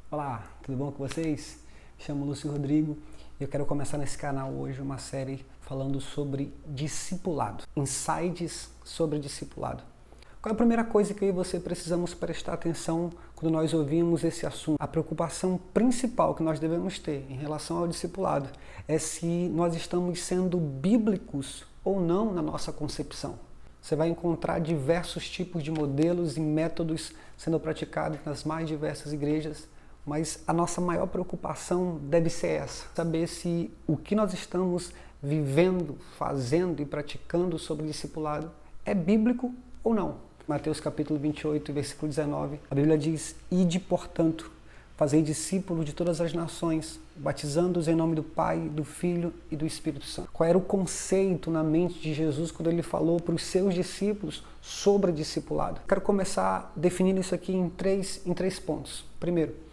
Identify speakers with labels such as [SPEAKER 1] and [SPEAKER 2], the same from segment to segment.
[SPEAKER 1] Olá, tudo bom com vocês? Me chamo Lúcio Rodrigo e eu quero começar nesse canal hoje uma série falando sobre discipulado, insights sobre discipulado. Qual é a primeira coisa que eu e você precisamos prestar atenção quando nós ouvimos esse assunto? A preocupação principal que nós devemos ter em relação ao discipulado é se nós estamos sendo bíblicos ou não na nossa concepção. Você vai encontrar diversos tipos de modelos e métodos sendo praticados nas mais diversas igrejas, mas a nossa maior preocupação deve ser essa, saber se o que nós estamos vivendo, fazendo e praticando sobre discipulado é bíblico ou não. Mateus capítulo 28, versículo 19, a Bíblia diz: Ide, portanto, fazei discípulos de todas as nações, batizando-os em nome do Pai, do Filho e do Espírito Santo. Qual era o conceito na mente de Jesus quando ele falou para os seus discípulos sobre discipulado? Quero começar definindo isso aqui em três pontos. Primeiro,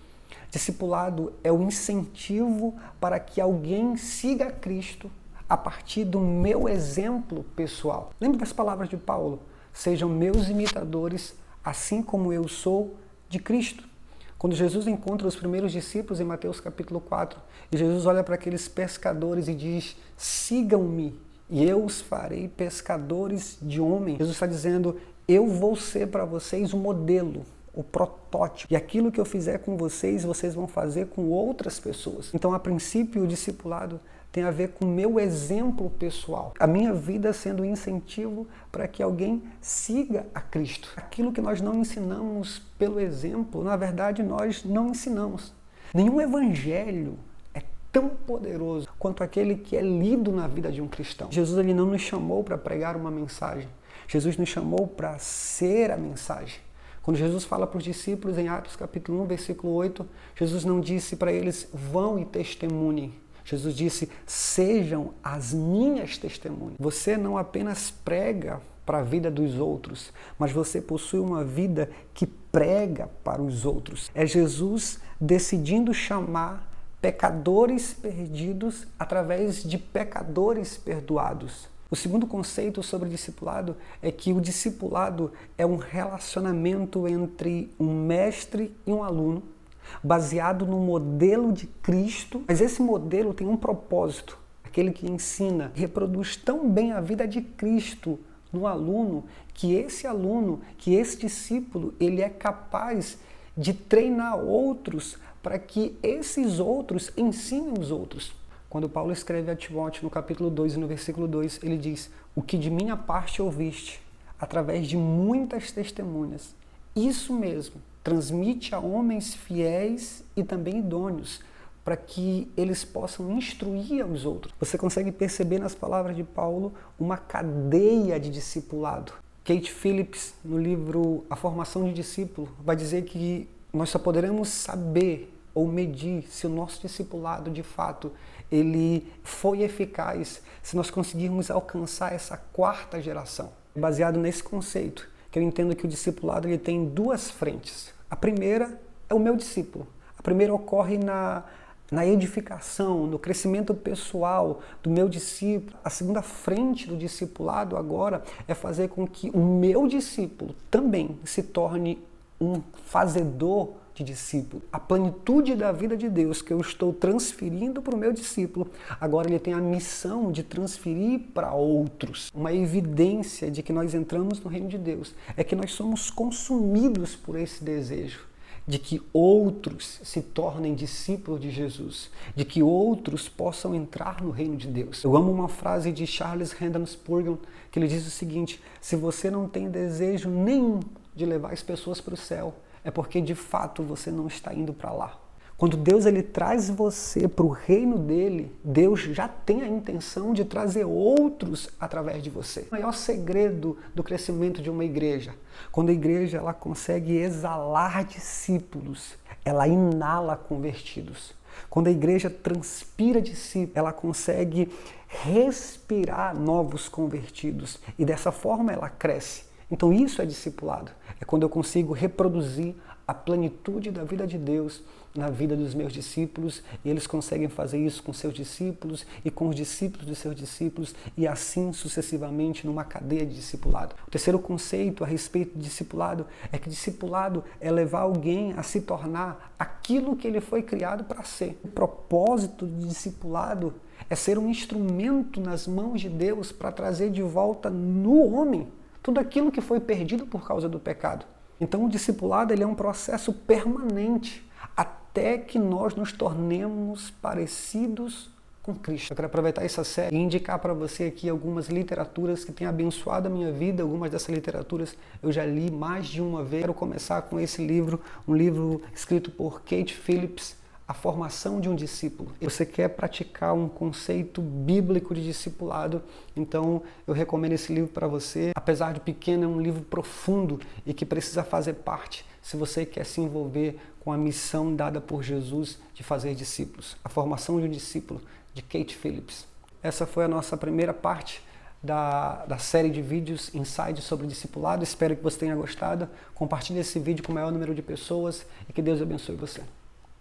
[SPEAKER 1] discipulado é o incentivo para que alguém siga Cristo a partir do meu exemplo pessoal. Lembra das palavras de Paulo? Sejam meus imitadores, assim como eu sou de Cristo. Quando Jesus encontra os primeiros discípulos em Mateus capítulo 4, e Jesus olha para aqueles pescadores e diz: sigam-me e eu os farei pescadores de homens. Jesus está dizendo: eu vou ser para vocês o modelo, o protótipo. E aquilo que eu fizer com vocês, vocês vão fazer com outras pessoas. Então, a princípio, o discipulado tem a ver com o meu exemplo pessoal. A minha vida sendo um incentivo para que alguém siga a Cristo. Aquilo que nós não ensinamos pelo exemplo, na verdade, nós não ensinamos. Nenhum evangelho é tão poderoso quanto aquele que é lido na vida de um cristão. Jesus ele não nos chamou para pregar uma mensagem. Jesus nos chamou para ser a mensagem. Quando Jesus fala para os discípulos em Atos capítulo 1, versículo 8, Jesus não disse para eles: vão e testemunhem. Jesus disse: sejam as minhas testemunhas. Você não apenas prega para a vida dos outros, mas você possui uma vida que prega para os outros. É Jesus decidindo chamar pecadores perdidos através de pecadores perdoados. O segundo conceito sobre discipulado é que o discipulado é um relacionamento entre um mestre e um aluno, baseado no modelo de Cristo, mas esse modelo tem um propósito. Aquele que ensina reproduz tão bem a vida de Cristo no aluno, que esse discípulo, ele é capaz de treinar outros para que esses outros ensinem os outros. Quando Paulo escreve a Timóteo no capítulo 2 e no versículo 2, ele diz: o que de minha parte ouviste, através de muitas testemunhas, isso mesmo, transmite a homens fiéis e também idôneos, para que eles possam instruir aos outros. Você consegue perceber nas palavras de Paulo uma cadeia de discipulado. Kate Phillips, no livro A Formação de Discípulo, vai dizer que nós só poderemos saber ou medir se o nosso discipulado, de fato, ele foi eficaz, se nós conseguirmos alcançar essa quarta geração. Baseado nesse conceito, que eu entendo que o discipulado ele tem duas frentes. A primeira é o meu discípulo. A primeira ocorre na edificação, no crescimento pessoal do meu discípulo. A segunda frente do discipulado agora é fazer com que o meu discípulo também se torne um fazedor de discípulo. A plenitude da vida de Deus que eu estou transferindo para o meu discípulo, agora ele tem a missão de transferir para outros. Uma evidência de que nós entramos no reino de Deus é que nós somos consumidos por esse desejo de que outros se tornem discípulos de Jesus, de que outros possam entrar no reino de Deus. Eu amo uma frase de Charles Haddon Spurgeon, que ele diz o seguinte: se você não tem desejo nenhum de levar as pessoas para o céu, é porque de fato você não está indo para lá. Quando Deus ele traz você para o reino dele, Deus já tem a intenção de trazer outros através de você. O maior segredo do crescimento de uma igreja, quando a igreja ela consegue exalar discípulos, ela inala convertidos. Quando a igreja transpira discípulos, ela consegue respirar novos convertidos e dessa forma ela cresce. Então isso é discipulado. É quando eu consigo reproduzir a plenitude da vida de Deus na vida dos meus discípulos, e eles conseguem fazer isso com seus discípulos e com os discípulos de seus discípulos, e assim sucessivamente numa cadeia de discipulado. O terceiro conceito a respeito de discipulado é que discipulado é levar alguém a se tornar a aquilo que ele foi criado para ser. O propósito do discipulado é ser um instrumento nas mãos de Deus para trazer de volta no homem tudo aquilo que foi perdido por causa do pecado. Então o discipulado ele é um processo permanente até que nós nos tornemos parecidos com Cristo. Eu quero aproveitar essa série e indicar para você aqui algumas literaturas que têm abençoado a minha vida. Algumas dessas literaturas eu já li mais de uma vez. Quero começar com esse livro, um livro escrito por Kate Phillips, A Formação de um Discípulo. Você quer praticar um conceito bíblico de discipulado, então eu recomendo esse livro para você. Apesar de pequeno, é um livro profundo e que precisa fazer parte se você quer se envolver com a missão dada por Jesus de fazer discípulos. A Formação de um Discípulo, de Kate Phillips. Essa foi a nossa primeira parte da série de vídeos Insights sobre discipulado. Espero que você tenha gostado. Compartilhe esse vídeo com o maior número de pessoas e que Deus abençoe você.